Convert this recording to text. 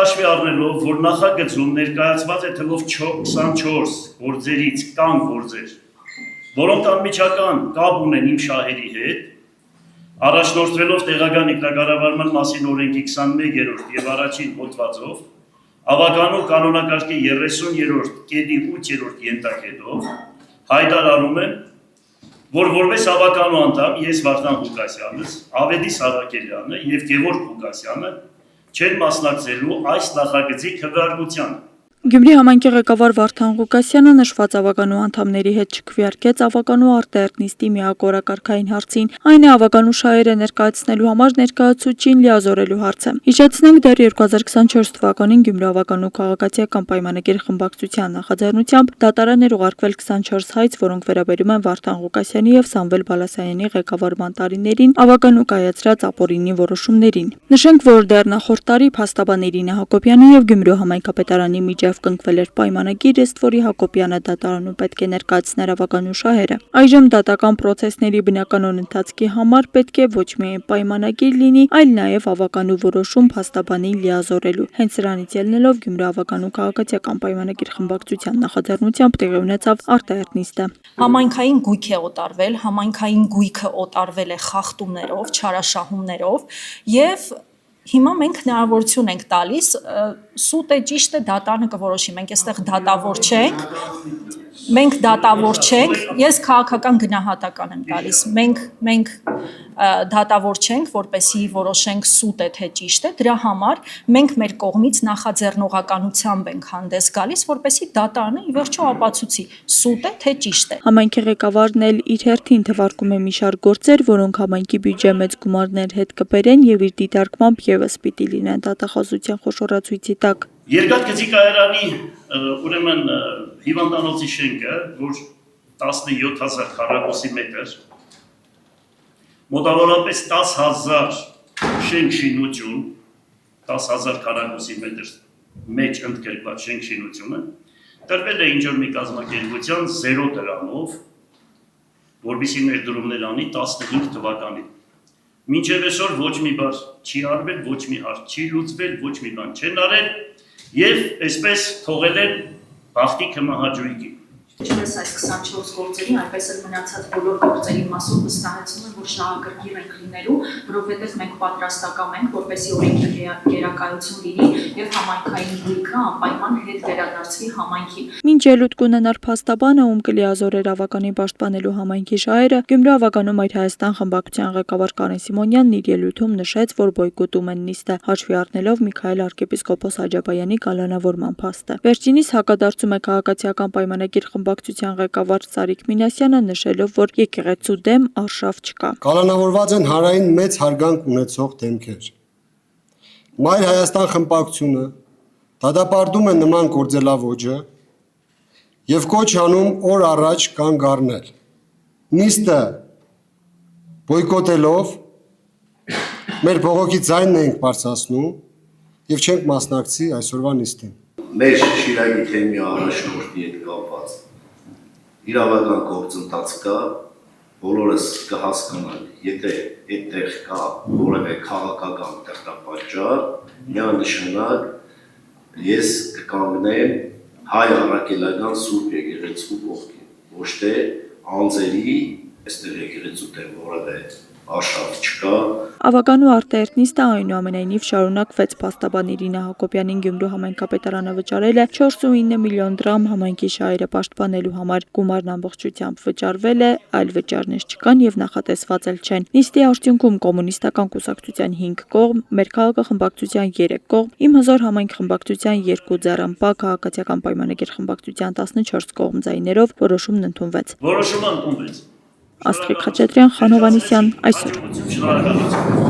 հաշվի առնելով, որ նախագծում ներկայացված է թվով 24 գործերից կան գործեր, որոնք անմիջական կապ ունեն իմ շահերի հետ, առաջնորդվելով տեղական ինքնակառավարման մասին օրենքի 21-րդ եւ առաջին հոդվածով, ավականու կանոնակարգի 30-րդ կետի 8-րդ ենթակետով հայտարարում եմ, որ որպես ավականու անդամ ես Վարդան Ղուկասյանս, Ավետիս Սահակելյանը եւ Գևորգ Ղուկասյանը չեն մասնակցելու այս նախագծի քվեարկությանը։ Գյումրի համայնքի ղեկավար Վարդան Ղուկասյանը նշված ավականու անդամների հետ չքվեարկեց ավականու արտերնիստի միակորակարգային հարցին, այն է ավականու շահերը ներկայացնելու համար ներկայացուցիչին լիազորելու հարցը։ Հիշեցնենք, դեռ 2024 թվականին Գյումրի ավականու քաղաքացիական պայմանագիր խմբակցության նախաձեռնությամբ դատարան էր ուղարկվել 24 հայց, որոնք վերաբերում են Վարդան Ղուկասյանի եւ Սամվել Բալասանյանի ղեկավարման տարիներին ավականու կայացրած ապօրինի որոշումներին։ Նշենք, որ դեռ նախորդ տարի փաստաբան Իրինա Հակոբյանի եւ Գյումրի համայնքապետարանի միջև կնքվել էր պայմանագիր, ըստ որի Հակոբյանը դատարանում պետք է ներկայացներ ավականու շահերը։ Այժմ դատական պրոցեսների բնականոն ընթացքի համար պետք է ոչ միայն պայմանագիր լինի, այլ նաև ավականու որոշում փաստաբանին լիազորելու։ Հենց սրանից ելնելով Գյումրի ավականու քաղաքացիական պայմանագիր խմբակցության նախաձեռնությամբ տեղի ունեցավ արտահերտնիստը։ Համայնքային գույք է օտարվել, համայնքային գույքը օտարվել է խախտումներով, չարաշահումներով եւ հիմա մենք հնարավորություն ենք տալիս սուտ է, ճիշտ է, դատանը կորոշի, մենք այստեղ դատավոր չենք, ես քաղաքական գնահատական եմ տալիս, մենք դատավոր չենք, որպեսզի որոշենք սուտ է, թե ճիշտ է, դրա համար մենք մեր կողմից նախաձեռնողականությամբ ենք հանդես գալիս, որպեսզի դատանը ի վերջո ապացուցի սուտ է, թե ճիշտ է։ Համայնքի ղեկավարն էլ իր հերթին թվարկում է մի շարք գործեր, որոնք համայնքի բյուջե մեծ գումարներ հետ կբերեն եւ իր դիտարկմամբ եւս պիտի լինեն դատախազության խոշորացույցի տակ։ Երկաթգծի կայարանի ուրեմն հիվանդանոցի շենքը, որ 17,000 քառակուսի մետր, մոտավորապես 10,000 շենք շինություն, 10,000 քառակուսի մետր մեջ ընդգրկված շենք շինությունը, տրվել է ինչ-որ մի կազմակերպության 0 դրամով, որպեսզի ներդրումներ անի 15 թվականին։ Մինչև այսօր ոչ մի բան չի արվել, ոչ մի հարց չի լուծվել, ոչ մի բան չեն արել եւ այսպես թողել են բախտի կմահաճույքի։ Ինչպես այս 24 գործերի, այնպես էլ մնացած բոլոր գործերի մասով վստահեցնում եմ, որ շահագրգիռ ենք լինելու, որովհետև մենք պատրաստական ենք, որպեսզի օրենքի գերակայություն լինի եւ համայնքային գույքը անպայման հետ վերադարձվի համայնքին։ Մինչ ելույթ կունենար փաստաբանը, ում կլիազորեր ավականի պաշտպանելու համայնքի շահերը, Գյումրի ավականում Այր Հայաստան խմբակցության ղեկավար Կարեն Սիմոնյանն իր ելույթում նշեց, որ բոյկոտում են նիստը, հաշվի առնելով Միքայել arczepiskopos Աջաբայանի կալանավորման փաստը։ Վերջինիս հակադարձում է քաղաքացիական պայմանագիր խմբակցության ղեկավար Սարիկ Մինասյանը, նշելով, որ եկեղեցու դեմ արշավ չկա։ Կալանավորված են հանրային մեծ հարգանք ունեցող դեմքեր։ Մայր Հայաստան խմբակցությունը դատապարտում է նման գործելավոճը եւ կոչ անում օր առաջ կանգ առնել։ Նիստը բոյկոտելով մեր բողոքի ձայնն ենք բարձրացնում եւ չենք մասնակցի այսօրվա նիստին։ Մեր Շիրակի թեմի առաջնորդի հետ կապված իրավական գործընթաց կա, բոլորս կհասկանանք, եթե այդտեղ կա որևէ քաղաքական տեղտապատճառ, միանշանակ ես կկանգնեմ հայ առաքելական Սուրբ եկեղեցու կողքին, ոչ թե անձերի, այստեղ եկեղեցու դեմ որևէ արշավ չկա։ Ավականու արտահերտնիստը այնուամենայնիվ շարունակվեց փաստաբան Իրինա Հակոբյանին Գյումրու համայնքապետարանը վճարել է 4.9 միլիոն դրամ համայնքի շահերը պաշտպանելու համար։ Գումարն ամբողջությամբ վճարվել է, այլ վճարներ չկան եւ նախատեսված էլ չեն։ Նիստի արդյունքում կոմունիստական կուսակցության 5 կողմ, մեր քաղաքախմբակցության 3 կողմ, Իմ հզոր համայնք խմբակցության 2 ձեռնպա, քաղաքացիական պայմանագիր խմբակցության 14 կողմ ձայներով որոշումն ընդունվեց։ Որոշումը ընդունվեց։ Աստղիկ Խաչատրյան, Խանով Անիսյան, այսօր։